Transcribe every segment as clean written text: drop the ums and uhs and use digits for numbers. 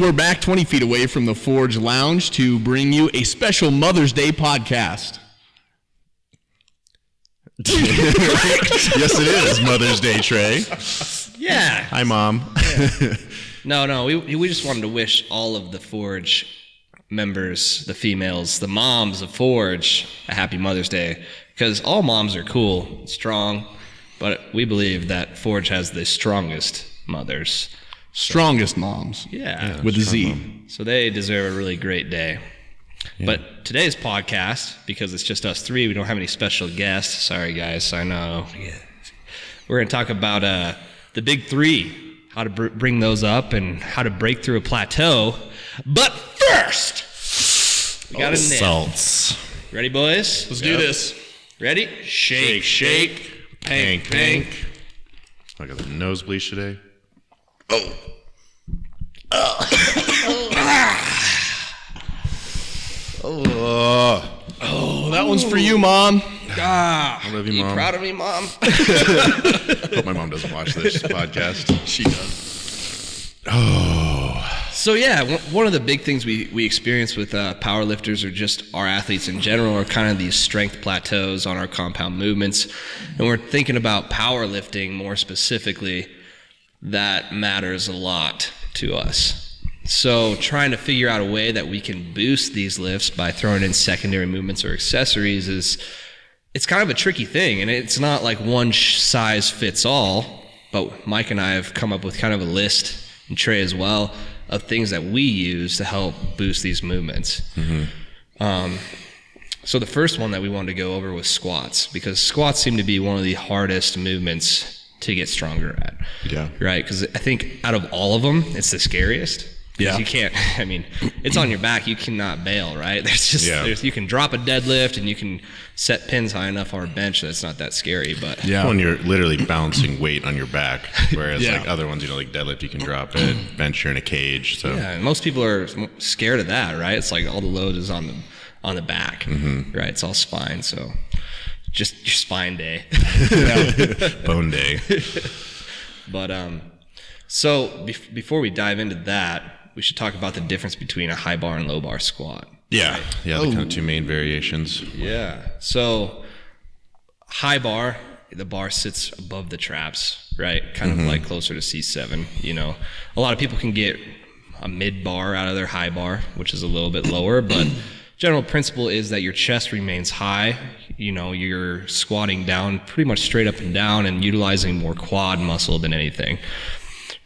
we're back 20 feet away from the Forge Lounge to bring you a special Mother's Day podcast. Yes, it is Mother's Day, Trey. Yeah. Hi, Mom. Yeah. No, we just wanted to wish all of the Forge members, the females, the moms of Forge, a happy Mother's Day, because all moms are cool, strong, but we believe that Forge has the strongest mothers. Strongest moms. Yeah. With a Z. Mom. So they deserve a really great day. Yeah. But today's podcast, because it's just us three, we don't have any special guests. Sorry, guys. I know. Yeah. We're going to talk about the big three, how to bring those up and how to break through a plateau. But first, we got a nip. Salts. Ready, boys? Let's do this. Ready? Shake. Pank. I got the nose bleach today. Oh, that one's for you, Mom. I love you, You Mom. proud of me, Mom? Hope my mom doesn't watch this podcast. She does. So yeah, one of the big things we experience with powerlifters or just our athletes in general are kind of these strength plateaus on our compound movements. And we're thinking about powerlifting more specifically. That matters a lot to us. So trying to figure out a way that we can boost these lifts by throwing in secondary movements or accessories it's kind of a tricky thing. And it's not like one size fits all, but Mike and I have come up with kind of a list, and Trey as well, of things that we use to help boost these movements. Mm-hmm. So the first one that we wanted to go over was squats, because squats seem to be one of the hardest movements to get stronger at. Yeah. Right? Because I think out of all of them, it's the scariest. Yeah. You can't, it's on your back. You cannot bail, right? You can drop a deadlift and you can set pins high enough on a bench that's not that scary. But When you're literally balancing weight on your back, whereas like other ones, like deadlift, you can drop it, bench, you're in a cage. So yeah, and most people are scared of that, right? It's like all the load is on the back, right? It's all spine, so just your spine day. Bone day. But so before we dive into that, we should talk about the difference between a high bar and low bar squat. Yeah, the kind of two main variations. Yeah. So high bar, the bar sits above the traps, right? Kind of like closer to C7. A lot of people can get a mid bar out of their high bar, which is a little bit lower, but general principle is that your chest remains high. You're squatting down pretty much straight up and down and utilizing more quad muscle than anything,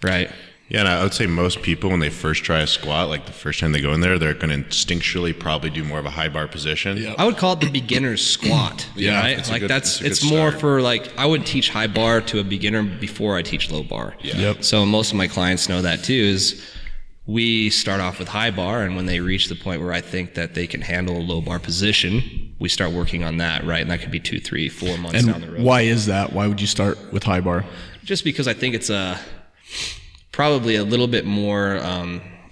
right? Yeah, and I would say most people, when they first try a squat, like the first time they go in there, they're going to instinctually probably do more of a high bar position. Yep. I would call it the beginner's squat. Right? It's more for I would teach high bar to a beginner before I teach low bar. Yeah. Yep. So most of my clients know that too, is we start off with high bar, and when they reach the point where I think that they can handle a low bar position, we start working on that, right? And that could be 2, 3, 4 months down the road. Why is that? Why would you start with high bar? Just because I think it's probably a little bit more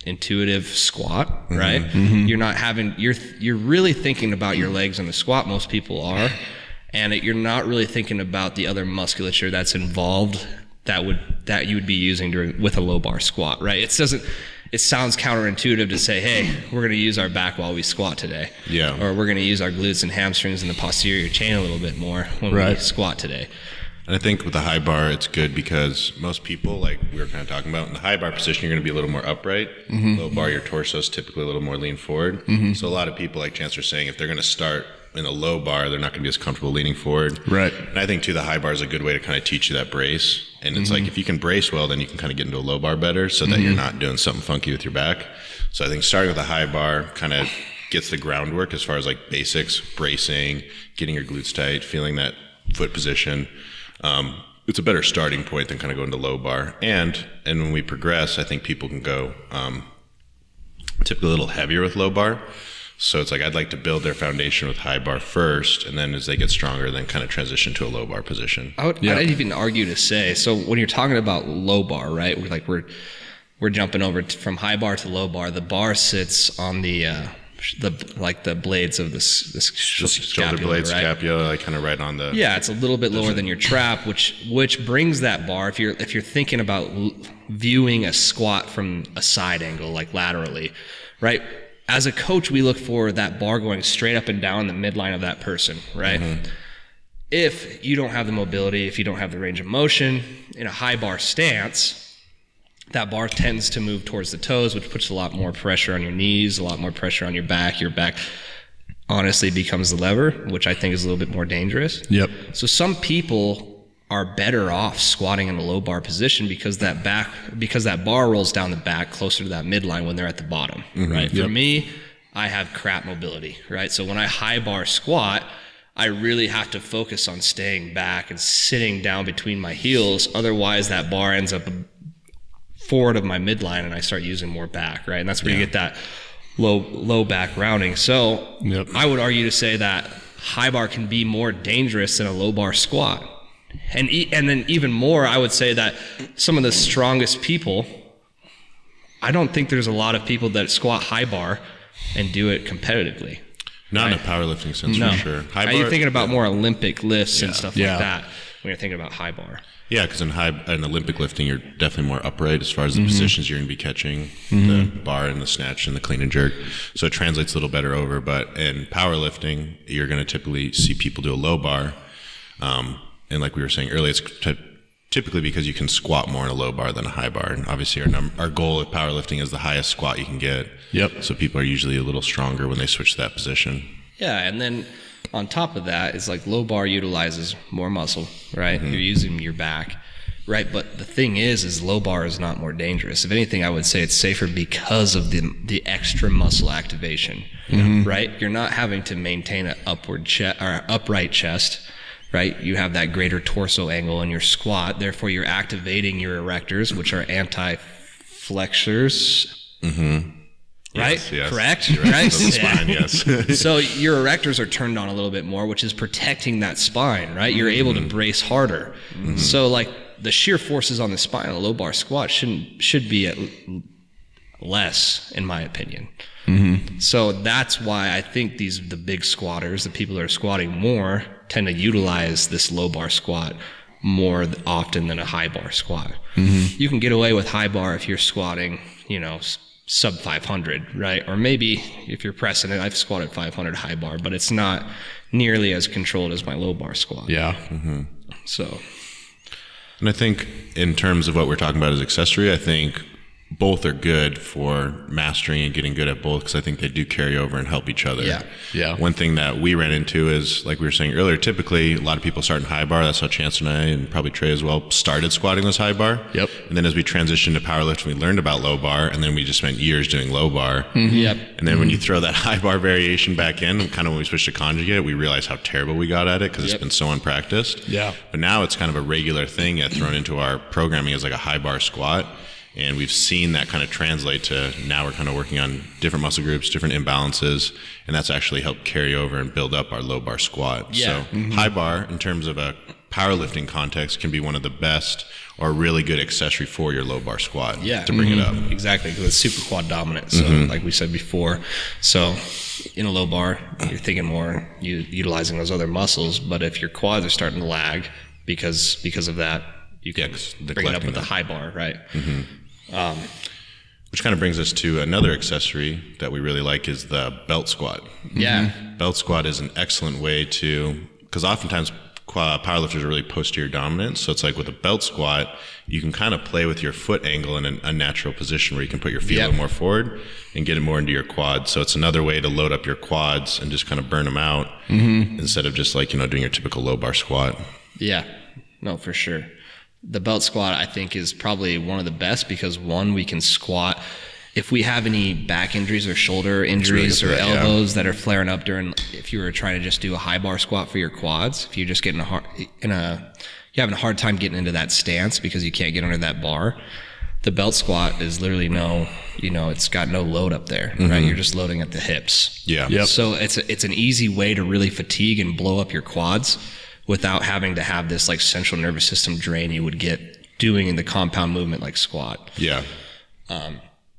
intuitive squat, right? Mm-hmm. You're not you're really thinking about your legs in the squat. Most people are, and you're not really thinking about the other musculature that's involved that you would be using with a low bar squat, right? It sounds counterintuitive to say, hey, we're going to use our back while we squat today. Yeah. Or we're going to use our glutes and hamstrings and the posterior chain a little bit more when we squat today. And I think with the high bar, it's good because most people, like we were kind of talking about, in the high bar position, you're going to be a little more upright. Low bar, your torso is typically a little more lean forward. So a lot of people, like Chance was saying, if they're going to start in a low bar, they're not going to be as comfortable leaning forward. Right. And I think, too, the high bar is a good way to kind of teach you that brace. And it's like if you can brace well, then you can kind of get into a low bar better so that you're not doing something funky with your back. So I think starting with a high bar kind of gets the groundwork as far as like basics, bracing, getting your glutes tight, feeling that foot position. It's a better starting point than kind of going to low bar. And when we progress, I think people can go typically a little heavier with low bar. So it's like I'd like to build their foundation with high bar first, and then as they get stronger, then kind of transition to a low bar position. I'd even argue to say, so when you're talking about low bar, right? We're jumping over from high bar to low bar. The bar sits on the the blades of this shoulder blades, right? scapula, like kind of right on the. Yeah, it's a little bit lower than your trap, which brings that bar. If you're thinking about viewing a squat from a side angle, like laterally, right? As a coach, we look for that bar going straight up and down the midline of that person, right? Mm-hmm. If you don't have the mobility, if you don't have the range of motion in a high bar stance, that bar tends to move towards the toes, which puts a lot more pressure on your knees, a lot more pressure on your back. Your back honestly becomes the lever, which I think is a little bit more dangerous. Yep. So some people are better off squatting in a low bar position because that bar rolls down the back closer to that midline when they're at the bottom, right? Yep. For me, I have crap mobility, right? So when I high bar squat, I really have to focus on staying back and sitting down between my heels. Otherwise, that bar ends up forward of my midline and I start using more back, right? And that's where you get that low back rounding. So I would argue to say that high bar can be more dangerous than a low bar squat. And then even more, I would say that some of the strongest people, I don't think there's a lot of people that squat high bar and do it competitively. Not in a powerlifting sense, for sure. High bar, you're thinking about more Olympic lifts and stuff like that when you're thinking about high bar. Yeah, because in Olympic lifting, you're definitely more upright as far as the positions you're going to be catching, the bar and the snatch and the clean and jerk. So it translates a little better over. But in powerlifting, you're going to typically see people do a low bar. And like we were saying earlier, it's typically because you can squat more in a low bar than a high bar. And obviously our goal with powerlifting is the highest squat you can get. Yep. So people are usually a little stronger when they switch to that position. Yeah, and then on top of that, it's like low bar utilizes more muscle, right? You're using your back, right? But the thing is low bar is not more dangerous. If anything, I would say it's safer because of the extra muscle activation, right? You're not having to maintain an upright chest, right? You have that greater torso angle in your squat. Therefore, you're activating your erectors, which are anti-flexors. Right? Yes. Correct? Right? The spine, yes. So your erectors are turned on a little bit more, which is protecting that spine, right? You're able to brace harder. So like the shear forces on the spine, a low bar squat should be at less, in my opinion. So that's why I think the big squatters, the people that are squatting more, tend to utilize this low bar squat more often than a high bar squat. You can get away with high bar if you're squatting, sub 500, right? Or maybe if you're pressing it, I've squatted 500 high bar, but it's not nearly as controlled as my low bar squat. Yeah. So. And I think in terms of what we're talking about as accessory, I think both are good for mastering and getting good at both, because I think they do carry over and help each other. Yeah. One thing that we ran into is, like we were saying earlier, typically a lot of people start in high bar. That's how Chance and I, and probably Trey as well, started squatting this high bar. Yep. And then as we transitioned to powerlifting, we learned about low bar, and then we just spent years doing low bar. Yep. And then when you throw that high bar variation back in, kind of when we switched to Conjugate, we realized how terrible we got at it because it's been so unpracticed. Yeah. But now it's kind of a regular thing thrown into our programming as like a high bar squat. And we've seen that kind of translate to now we're kind of working on different muscle groups, different imbalances, and that's actually helped carry over and build up our low bar squat. Yeah. So high bar, in terms of a powerlifting context, can be one of the best or really good accessory for your low bar squat to bring it up. Exactly, because it's super quad dominant. So like we said before, so in a low bar, you're thinking more utilizing those other muscles, but if your quads are starting to lag because of that, you can bring it up with the high bar, right? Which kind of brings us to another accessory that we really like is the belt squat. Yeah. Belt squat is an excellent way to, because oftentimes powerlifters are really posterior dominant. So it's like with a belt squat, you can kind of play with your foot angle in an unnatural position where you can put your feet a little more forward and get it more into your quads. So it's another way to load up your quads and just kind of burn them out instead of just like, doing your typical low bar squat. Yeah, no, for sure. The belt squat, I think, is probably one of the best because, one, we can squat. If we have any back injuries or shoulder injuries or elbows that are flaring up if you were trying to just do a high bar squat for your quads, if you're just getting you're having a hard time getting into that stance because you can't get under that bar, the belt squat is literally it's got no load up there, right? You're just loading at the hips. Yeah. Yep. So it's an easy way to really fatigue and blow up your quads without having to have this like central nervous system drain you would get doing in the compound movement like squat. Yeah.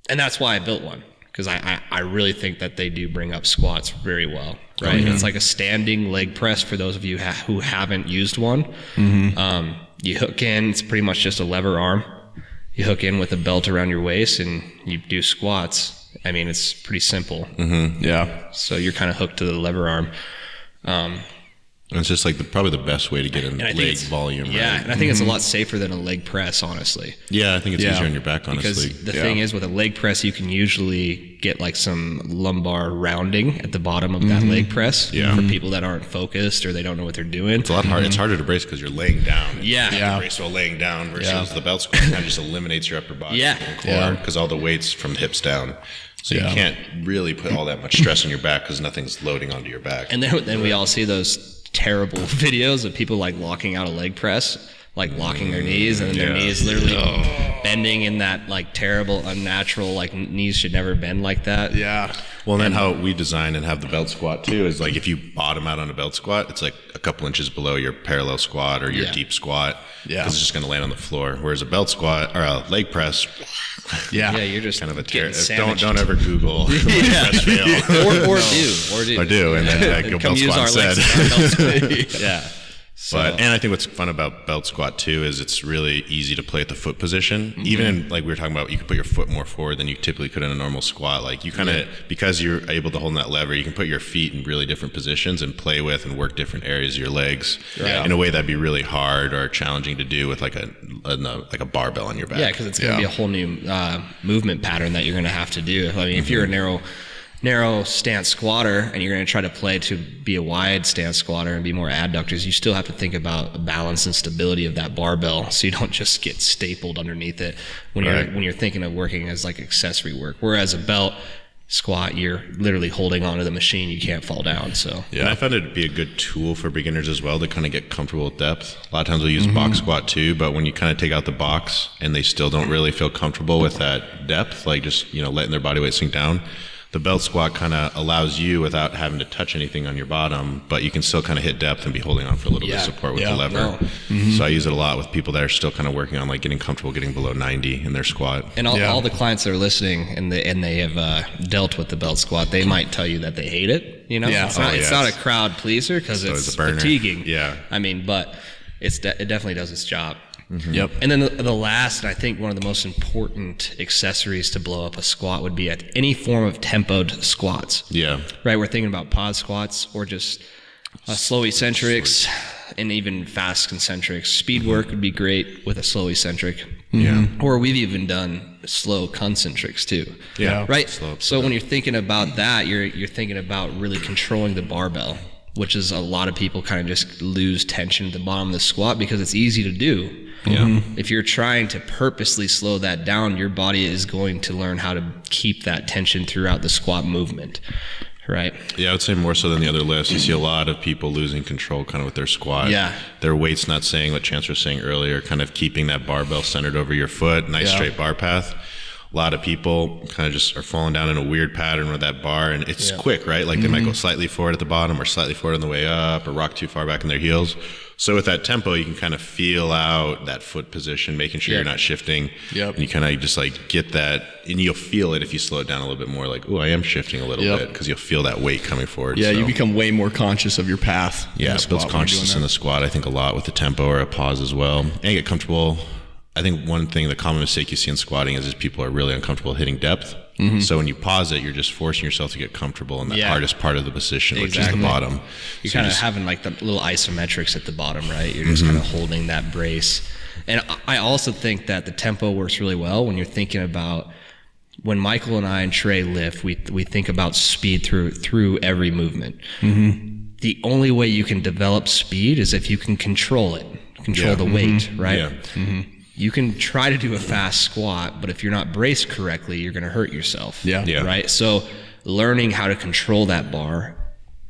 And that's why I built one, because I really think that they do bring up squats very well, right? It's like a standing leg press for those of you who haven't used one. You hook in, it's pretty much just a lever arm. You hook in with a belt around your waist and you do squats. I mean, it's pretty simple. Yeah. So you're kind of hooked to the lever arm. And it's just like probably the best way to get in leg volume. Yeah, right? and I think it's a lot safer than a leg press, honestly. Yeah, I think it's easier on your back, honestly. Because the thing is, with a leg press, you can usually get like some lumbar rounding at the bottom of that leg press for people that aren't focused or they don't know what they're doing. It's a lot harder. It's harder to brace because you're laying down. Yeah. Brace while laying down versus the belt squat kind of just eliminates your upper body. Because all the weight's from the hips down. So you can't really put all that much stress on your back because nothing's loading onto your back. And then we all see those terrible videos of people like locking out a leg press, like locking their knees, and then their knees literally bending in that like terrible, unnatural, like knees should never bend like that. Yeah. Well, and then how we design and have the belt squat too is like if you bottom out on a belt squat, it's like a couple inches below your parallel squat or your deep squat. Yeah. Because it's just going to land on the floor. Whereas a belt squat or a leg press. Yeah, you're just kind of a don't ever Google press fail. or do, and then go belt squat instead. Yeah. And I think what's fun about belt squat too is it's really easy to play at the foot position. Even in, like we were talking about, you can put your foot more forward than you typically could in a normal squat. Like you kind of, because you're able to hold that lever, you can put your feet in really different positions and play with and work different areas of your legs in a way that'd be really hard or challenging to do with like a barbell on your back. Yeah, because it's going to be a whole new movement pattern that you're going to have to do. I mean, if you're a narrow stance squatter and you're going to try to play to be a wide stance squatter and be more adductors, you still have to think about balance and stability of that barbell so you don't just get stapled underneath it when you're thinking of working as like accessory work. Whereas a belt squat, you're literally holding onto the machine, you can't fall down. So and I found it to be a good tool for beginners as well to kind of get comfortable with depth. A lot of times we'll use box squat too, but when you kind of take out the box and they still don't really feel comfortable with that depth, like just letting their body weight sink down, the belt squat kind of allows you without having to touch anything on your bottom, but you can still kind of hit depth and be holding on for a little bit of support with the lever. So I use it a lot with people that are still kind of working on like getting comfortable getting below 90 in their squat. And all the clients that are listening and they have dealt with the belt squat, they might tell you that they hate it. It's not a crowd pleaser because it's fatiguing. Yeah. I mean, but it definitely does its job. Yep. And then the last, and I think one of the most important accessories to blow up a squat would be at any form of tempoed squats. Yeah. Right. We're thinking about pause squats or just slow eccentrics and even fast concentrics. Speed work would be great with a slow eccentric. Yeah. Or we've even done slow concentrics too. Yeah. Right. So when you're thinking about that, you're thinking about really controlling the barbell, which is a lot of people kind of just lose tension at the bottom of the squat because it's easy to do. Yeah. If you're trying to purposely slow that down, your body is going to learn how to keep that tension throughout the squat movement. Right. Yeah, I would say more so than the other lifts. You see a lot of people losing control kind of with their squat. Yeah. Their weight's not saying what Chance was saying earlier, kind of keeping that barbell centered over your foot, nice straight bar path. A lot of people kind of just are falling down in a weird pattern with that bar, and it's quick, right? Like they might go slightly forward at the bottom or slightly forward on the way up or rock too far back in their heels. So with that tempo, you can kind of feel out that foot position, making sure you're not shifting. Yep. And you kind of just like get that, and you'll feel it if you slow it down a little bit more, like, oh, I am shifting a little bit, because you'll feel that weight coming forward. Yeah, you become way more conscious of your path. Yeah, it builds consciousness in the squat, I think, a lot with the tempo or a pause as well. And you get comfortable. I think one thing, the common mistake you see in squatting is people are really uncomfortable hitting depth. So when you pause it, you're just forcing yourself to get comfortable in the hardest part of the position, which is the bottom. You're kind of having like the little isometrics at the bottom, right? You're just kind of holding that brace. And I also think that the tempo works really well when you're thinking about, when Michael and I and Trey lift, we think about speed through every movement. The only way you can develop speed is if you can control it, the weight, right? Yeah. You can try to do a fast squat, but if you're not braced correctly, you're going to hurt yourself. Yeah. Right? So learning how to control that bar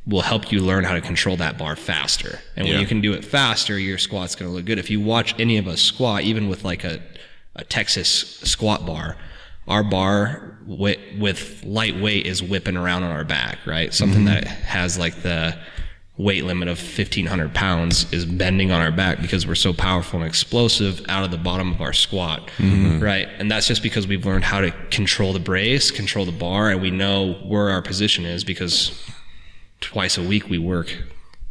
will help you learn how to control that bar faster. And when you can do it faster, your squat's going to look good. If you watch any of us squat, even with like a Texas squat bar, our bar with light weight is whipping around on our back, right? Something that has like the weight limit of 1,500 pounds is bending on our back because we're so powerful and explosive out of the bottom of our squat, right? And that's just because we've learned how to control the brace, control the bar, and we know where our position is because twice a week we work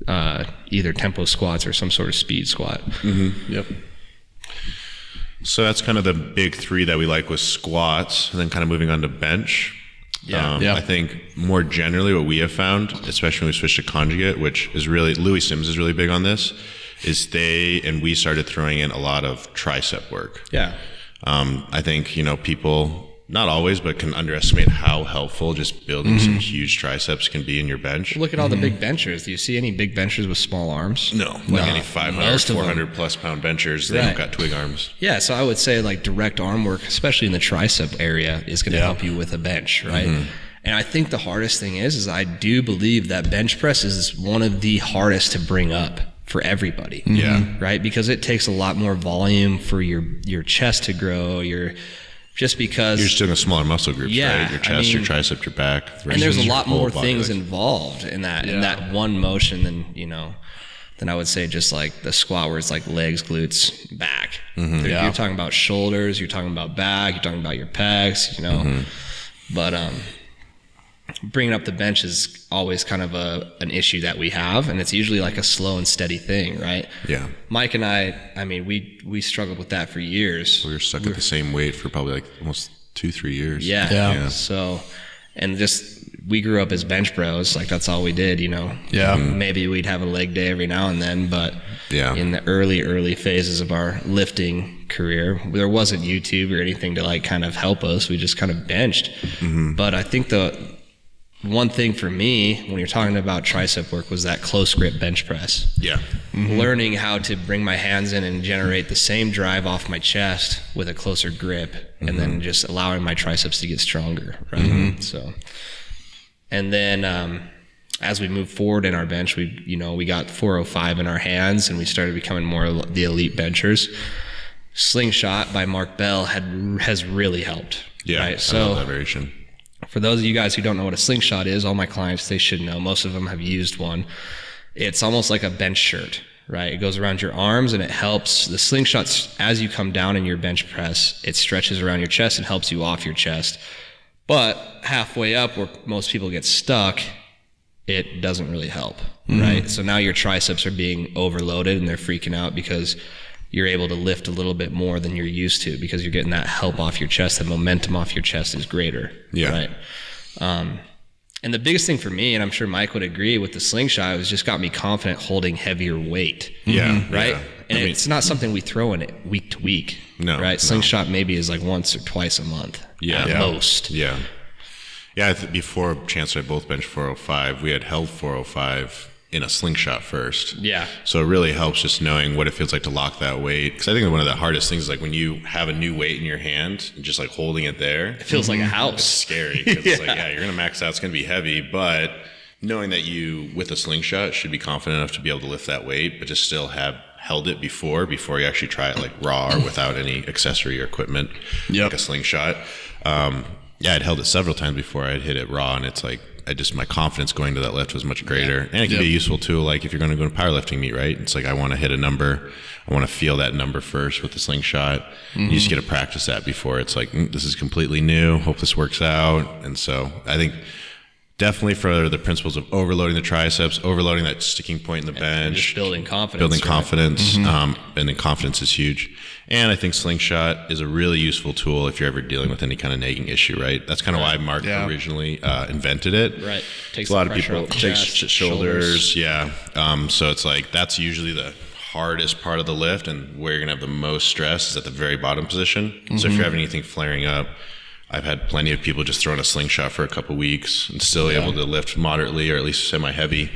either tempo squats or some sort of speed squat. Yep. So that's kind of the big three that we like with squats, and then kind of moving on to bench. I think more generally what we have found, especially when we switched to Conjugate, which is really, Louis Sims is really big on this, is we started throwing in a lot of tricep work. Yeah. I think, people, not always, but can underestimate how helpful just building some huge triceps can be in your bench. Look at all the big benchers. Do you see any big benchers with small arms? No. Any 500, 400 plus pound benchers, they don't got twig arms. Yeah, so I would say like direct arm work, especially in the tricep area, is going to help you with a bench, right? And I think the hardest thing is I do believe that bench press is one of the hardest to bring up for everybody. Right? Because it takes a lot more volume for your chest to grow, just because you're just doing a smaller muscle groups, right? Your chest, your tricep, your back. And there's a lot more things involved in that one motion than I would say just like the squat where it's like legs, glutes, back. You're talking about shoulders, you're talking about back, you're talking about your pecs, But bringing up the bench is always kind of an issue that we have, and it's usually like a slow and steady thing, right? Yeah. Mike and I mean, we struggled with that for years. We were stuck at the same weight for probably like almost 2-3 years. Yeah. So, and just we grew up as bench bros, like that's all we did, Maybe we'd have a leg day every now and then, but in the early phases of our lifting career, there wasn't YouTube or anything to like kind of help us. We just kind of benched. But I think the one thing for me when you're talking about tricep work was that close grip bench press. Learning how to bring my hands in and generate the same drive off my chest with a closer grip, and then just allowing my triceps to get stronger, right? So, and then as we moved forward in our bench, we got 405 in our hands, and we started becoming more the elite benchers. Slingshot by Mark Bell has really helped. Right? So, I love that variation. For those of you guys who don't know what a slingshot is, all my clients, they should know. Most of them have used one. It's almost like a bench shirt, right? It goes around your arms and it helps. The slingshots, as you come down in your bench press, it stretches around your chest and helps you off your chest. But halfway up, where most people get stuck, it doesn't really help, right? So now your triceps are being overloaded and they're freaking out because you're able to lift a little bit more than you're used to because you're getting that help off your chest. The momentum off your chest is greater, right? And the biggest thing for me, and I'm sure Mike would agree with the slingshot, was just got me confident holding heavier weight. Right? And it's not something we throw in it week to week. No. Right? Slingshot maybe is like once or twice a month at most. Yeah, before Chance and I both benched 405, we had held 405 in a slingshot first. So it really helps just knowing what it feels like to lock that weight. Because I think one of the hardest things is like when you have a new weight in your hand and just like holding it there. It feels like a house. It's scary. Because it's like, you're going to max out. It's going to be heavy. But knowing that you, with a slingshot, should be confident enough to be able to lift that weight, but just still have held it before you actually try it like raw or without any accessory or equipment, like a slingshot. I'd held it several times before I'd hit it raw, and it's like, my confidence going to that lift was much greater. And it can be a useful tool, like if you're going to go to powerlifting meet, right? It's like, I want to hit a number. I want to feel that number first with the slingshot. You just get to practice that before it's like, this is completely new. Hope this works out. And so I think definitely for the principles of overloading the triceps, overloading that sticking point in the bench. Just building confidence. And then confidence is huge. And I think slingshot is a really useful tool if you're ever dealing with any kind of nagging issue, right? That's kind of why Mark originally invented it. Right. Takes a lot of people, takes shoulders. So it's like, that's usually the hardest part of the lift, and where you're going to have the most stress is at the very bottom position. So if you're having anything flaring up, I've had plenty of people just throwing a slingshot for a couple weeks and still able to lift moderately or at least semi-heavy.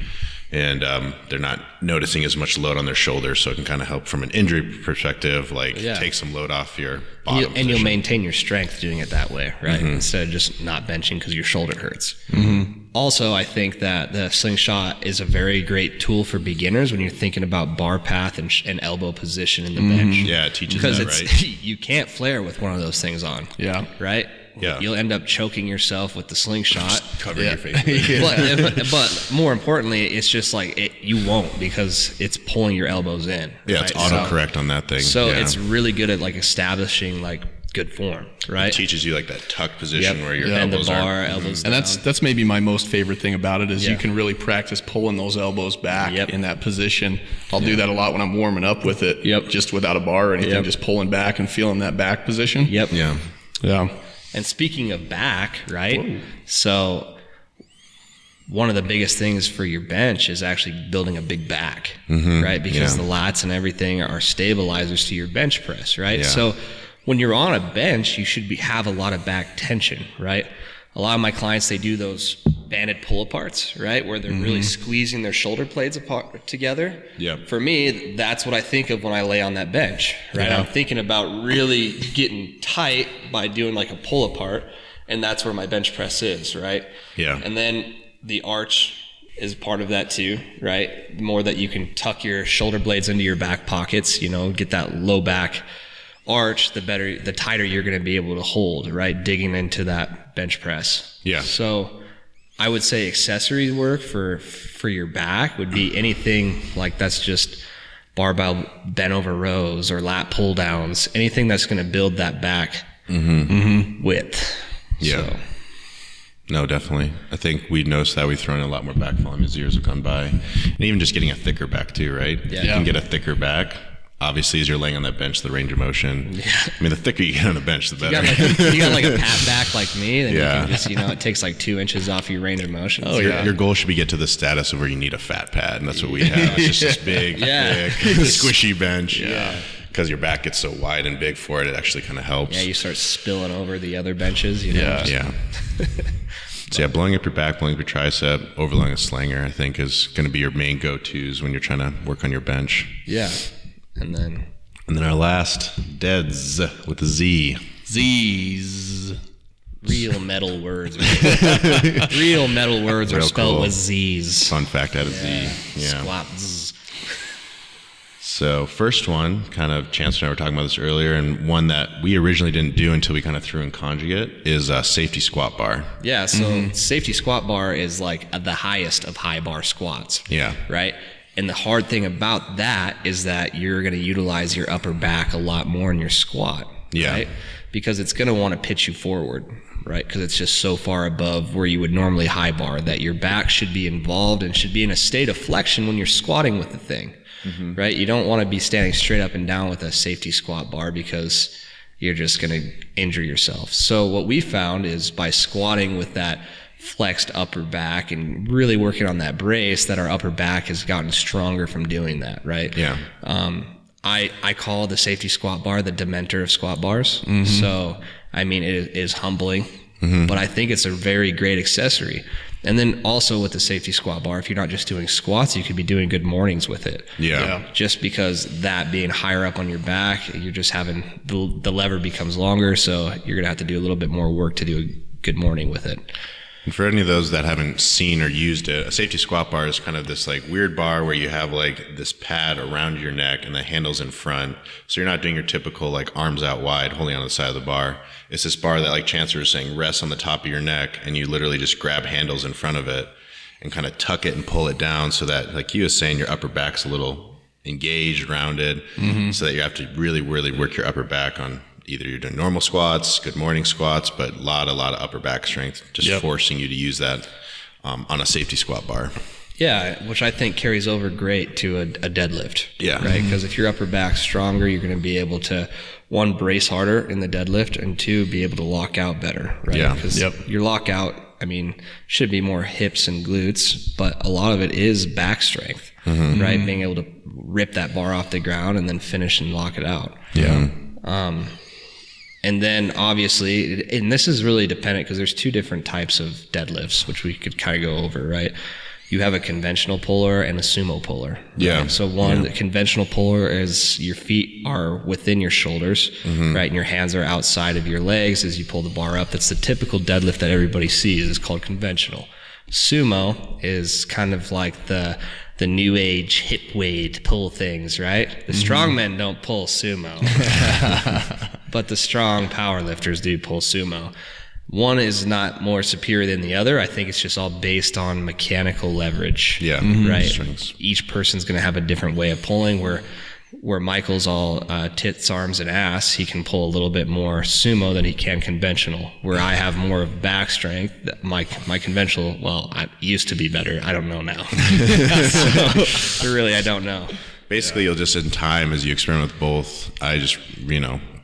And they're not noticing as much load on their shoulders, so it can kind of help from an injury perspective, take some load off your bottom and you'll maintain your strength doing it that way, right? Instead of just not benching because your shoulder hurts. Also, I think that the slingshot is a very great tool for beginners when you're thinking about bar path and elbow position in the bench. Yeah, it teaches that, right? You can't flare with one of those things on. Right? you'll end up choking yourself with the slingshot. Covering your face. But more importantly, it's just like you won't, because it's pulling your elbows in. Yeah, it's autocorrect on that thing. So it's really good at like establishing like good form, right? It teaches you like that tuck position where your and elbows the bar, are. elbows And down. that's maybe my most favorite thing about it is you can really practice pulling those elbows back in that position. I'll do that a lot when I'm warming up with it, just without a bar or anything, just pulling back and feeling that back position. Yeah. And speaking of back, right? So one of the biggest things for your bench is actually building a big back, right? Because the lats and everything are stabilizers to your bench press, right? So when you're on a bench, you should have a lot of back tension, right? A lot of my clients, they do those banded pull-aparts, right? Where they're really squeezing their shoulder blades apart together. For me, that's what I think of when I lay on that bench, right? I'm thinking about really getting tight by doing like a pull-apart, and that's where my bench press is, right? And then the arch is part of that too, right? The more that you can tuck your shoulder blades into your back pockets, get that low back arch, the better, the tighter you're going to be able to hold, right? Digging into that bench press. So I would say accessory work for your back would be anything like that's just barbell bent over rows or lat pull downs, anything that's going to build that back width. So. No, definitely. I think we noticed that we've thrown in a lot more back volume as years have gone by. And even just getting a thicker back too, right? You can get a thicker back. Obviously, as you're laying on that bench, the range of motion. I mean, the thicker you get on a bench, the better. You got like a pat back like me, then you can just, it takes like 2 inches off your range of motion. Your goal should be get to the status of where you need a fat pad, and that's what we have. It's just this big, thick, squishy bench. Because your back gets so wide and big for it, it actually kind of helps. You start spilling over the other benches. So blowing up your back, blowing up your tricep, overloading a slinger, I think is going to be your main go-tos when you're trying to work on your bench. And then our last, deads with a Z. Z's. Real metal words. Real metal words are spelled with Z's. Fun fact out of Z. Squat Z. So first one, kind of Chance and I were talking about this earlier, and one that we originally didn't do until we kind of threw in Conjugate is a safety squat bar. So safety squat bar is like the highest of high bar squats. Right? And the hard thing about that is that you're going to utilize your upper back a lot more in your squat. Right? Because it's going to want to pitch you forward, right? Because it's just so far above where you would normally high bar that your back should be involved and should be in a state of flexion when you're squatting with the thing. Right? You don't want to be standing straight up and down with a safety squat bar because you're just going to injure yourself. So what we found is by squatting with that flexed upper back and really working on that brace, that our upper back has gotten stronger from doing that, right? I call the safety squat bar the Dementor of squat bars. So, I mean, it is humbling, but I think it's a very great accessory. And then also with the safety squat bar, if you're not just doing squats, you could be doing good mornings with it. Just because that being higher up on your back, you're just having the lever becomes longer, so you're gonna have to do a little bit more work to do a good morning with it. And for any of those that haven't seen or used it, a safety squat bar is kind of this like weird bar where you have like this pad around your neck and the handle's in front. So you're not doing your typical like arms out wide holding on the side of the bar. It's this bar that, like Chancellor was saying, rests on the top of your neck, and you literally just grab handles in front of it and kind of tuck it and pull it down so that, like you was saying, your upper back's a little engaged, rounded, so that you have to really, really work your upper back on either you're doing normal squats, good morning squats, but a lot of upper back strength, just forcing you to use that on a safety squat bar. Which I think carries over great to a deadlift. Right? Because if your upper back's stronger, you're going to be able to, one, brace harder in the deadlift, and two, be able to lock out better, right? Because your lockout, I mean, should be more hips and glutes, but a lot of it is back strength, right? Being able to rip that bar off the ground and then finish and lock it out. And then obviously, and this is really dependent because there's two different types of deadlifts, which we could kind of go over, right? You have a conventional puller and a sumo puller. Right? So the conventional puller is your feet are within your shoulders, right? And your hands are outside of your legs as you pull the bar up. That's the typical deadlift that everybody sees. It's called conventional. Sumo is kind of like the new age hip weight pull things, right? The strong men don't pull sumo, but the strong power lifters do pull sumo. one is not more superior than the other. I think it's just all based on mechanical leverage. Yeah. Right. Strengths. Each person's going to have a different way of pulling. Where Michael's all tits, arms, and ass, he can pull a little bit more sumo than he can conventional. Where I have more of back strength, my conventional, well, I used to be better. I don't know now. So really, I don't know. Basically, you'll just, in time, as you experiment with both,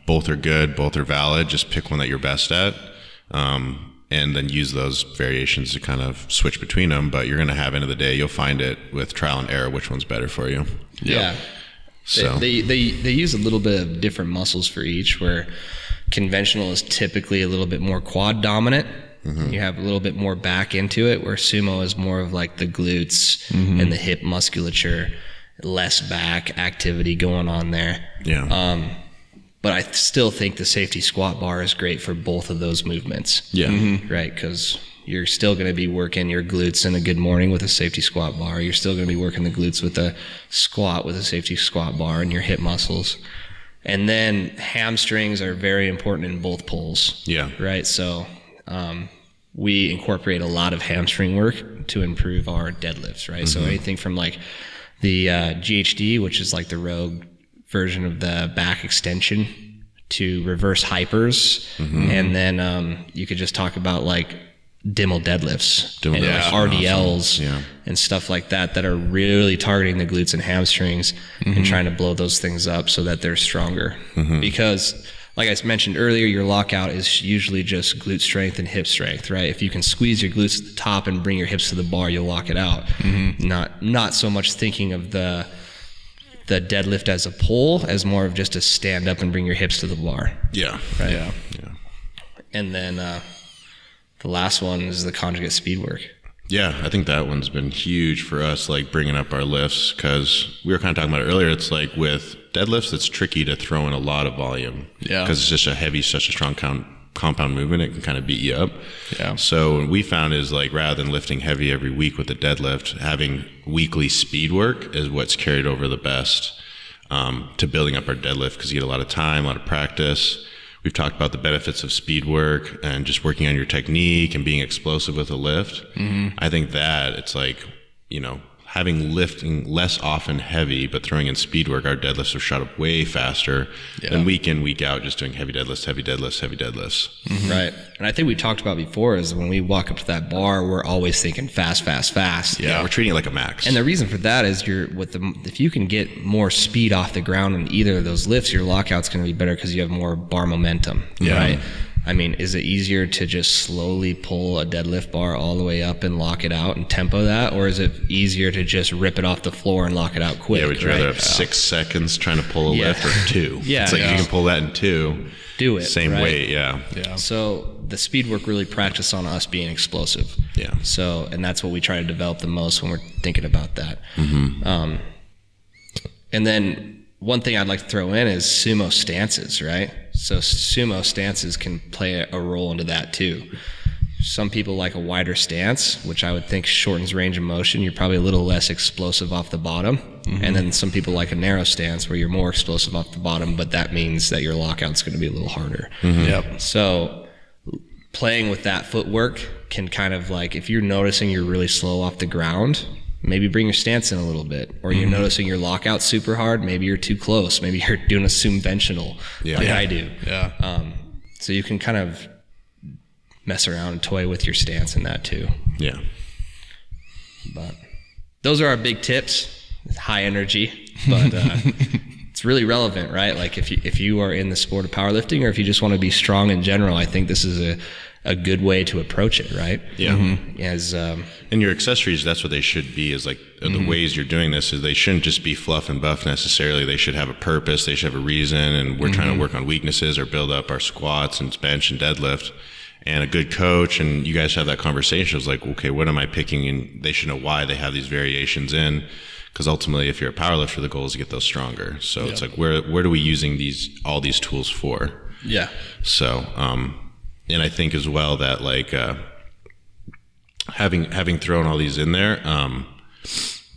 both are good, both are valid. Just pick one that you're best at. And then use those variations to kind of switch between them. But you're going to have, end of the day, you'll find it with trial and error, which one's better for you. Yeah. So they use a little bit of different muscles for each, where conventional is typically a little bit more quad dominant. You have a little bit more back into it, where sumo is more of like the glutes and the hip musculature, less back activity going on there. Yeah. But I still think the safety squat bar is great for both of those movements. Yeah. Right, because you're still going to be working your glutes in a good morning with a safety squat bar. You're still going to be working the glutes with a squat with a safety squat bar and your hip muscles. And then hamstrings are very important in both pulls. Yeah. Right, so we incorporate a lot of hamstring work to improve our deadlifts, right? So anything from like the GHD, which is like the rogue version of the back extension, to reverse hypers. And then you could just talk about like Dimmel deadlifts and RDLs and stuff like that are really targeting the glutes and hamstrings and trying to blow those things up so that they're stronger. Because like I mentioned earlier, your lockout is usually just glute strength and hip strength, right? If you can squeeze your glutes at the top and bring your hips to the bar, you'll lock it out. Not so much thinking of the deadlift as a pull, as more of just a stand up and bring your hips to the bar. Yeah. Right. Yeah. And then the last one is the conjugate speed work. Yeah, I think that one's been huge for us, like bringing up our lifts, because we were kind of talking about it earlier. It's like with deadlifts, it's tricky to throw in a lot of volume. Yeah. Because it's just such a strong compound movement, it can kind of beat you up. Yeah. So what we found is, like, rather than lifting heavy every week with the deadlift, having weekly speed work is what's carried over the best to building up our deadlift, because you get a lot of time, a lot of practice. We've talked about the benefits of speed work and just working on your technique and being explosive with a lift. I think that it's like, having lifting less often heavy, but throwing in speed work, our deadlifts are shot up way faster than week in, week out, just doing heavy deadlifts. Right. And I think we talked about before is when we walk up to that bar, we're always thinking fast. Yeah, we're treating it like a max. And the reason for that is if you can get more speed off the ground in either of those lifts, your lockout's going to be better because you have more bar momentum. Right? I mean, is it easier to just slowly pull a deadlift bar all the way up and lock it out and tempo that? Or is it easier to just rip it off the floor and lock it out quick? Yeah, would you rather have 6 seconds trying to pull a lift or 2? It's like if you can pull that in 2, do it. Same weight, So the speed work really practice on us being explosive. Yeah. So, and that's what we try to develop the most when we're thinking about that. And then one thing I'd like to throw in is sumo stances, right? So sumo stances can play a role into that too. Some people like a wider stance, which I would think shortens range of motion. You're probably a little less explosive off the bottom. And then some people like a narrow stance where you're more explosive off the bottom, but that means that your lockout's going to be a little harder. So playing with that footwork can kind of, like, if you're noticing you're really slow off the ground, maybe bring your stance in a little bit. Or you're noticing your lockout super hard, maybe you're too close. Maybe you're doing a subventional like I do. So you can kind of mess around and toy with your stance in that too. Yeah. But those are our big tips. High energy, but it's really relevant, right? Like if you are in the sport of powerlifting, or if you just want to be strong in general, I think this is a good way to approach it, right? Yeah. And your accessories, that's what they should be, is like the ways you're doing this is they shouldn't just be fluff and buff necessarily. They should have a purpose. They should have a reason. And we're trying to work on weaknesses or build up our squats and bench and deadlift. And a good coach, and you guys have that conversation, is like, okay, what am I picking? And they should know why they have these variations in. Because ultimately, if you're a powerlifter, the goal is to get those stronger. So it's like, where are we using all these tools for? Yeah. So, and I think as well that, like, having thrown all these in there,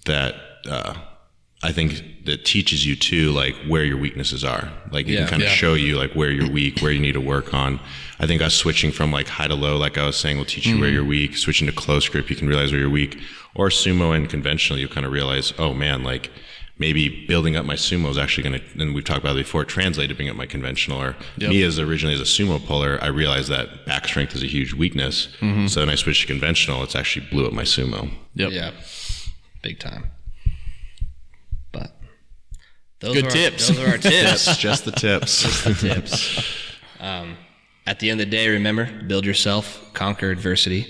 that I think that teaches you too, like where your weaknesses are. Like you can kind of show you like where you're weak, where you need to work on. I think us switching from like high to low, like I was saying, will teach you where you're weak. Switching to close grip, you can realize where you're weak. Or sumo and conventional, you kind of realize, oh man, like maybe building up my sumo is actually going to, and we've talked about it before, translate to bring up my conventional. Or me as originally as a sumo puller, I realized that back strength is a huge weakness. So when I switched to conventional, it's actually blew up my sumo. Yeah, big time. But those good are tips. Those are our tips. Just the tips. Just the tips. At the end of the day, remember, build yourself, conquer adversity,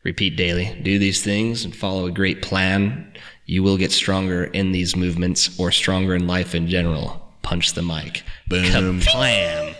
repeat daily. Do these things and follow a great plan. You will get stronger in these movements or stronger in life in general. Punch the mic. Boom. Plan.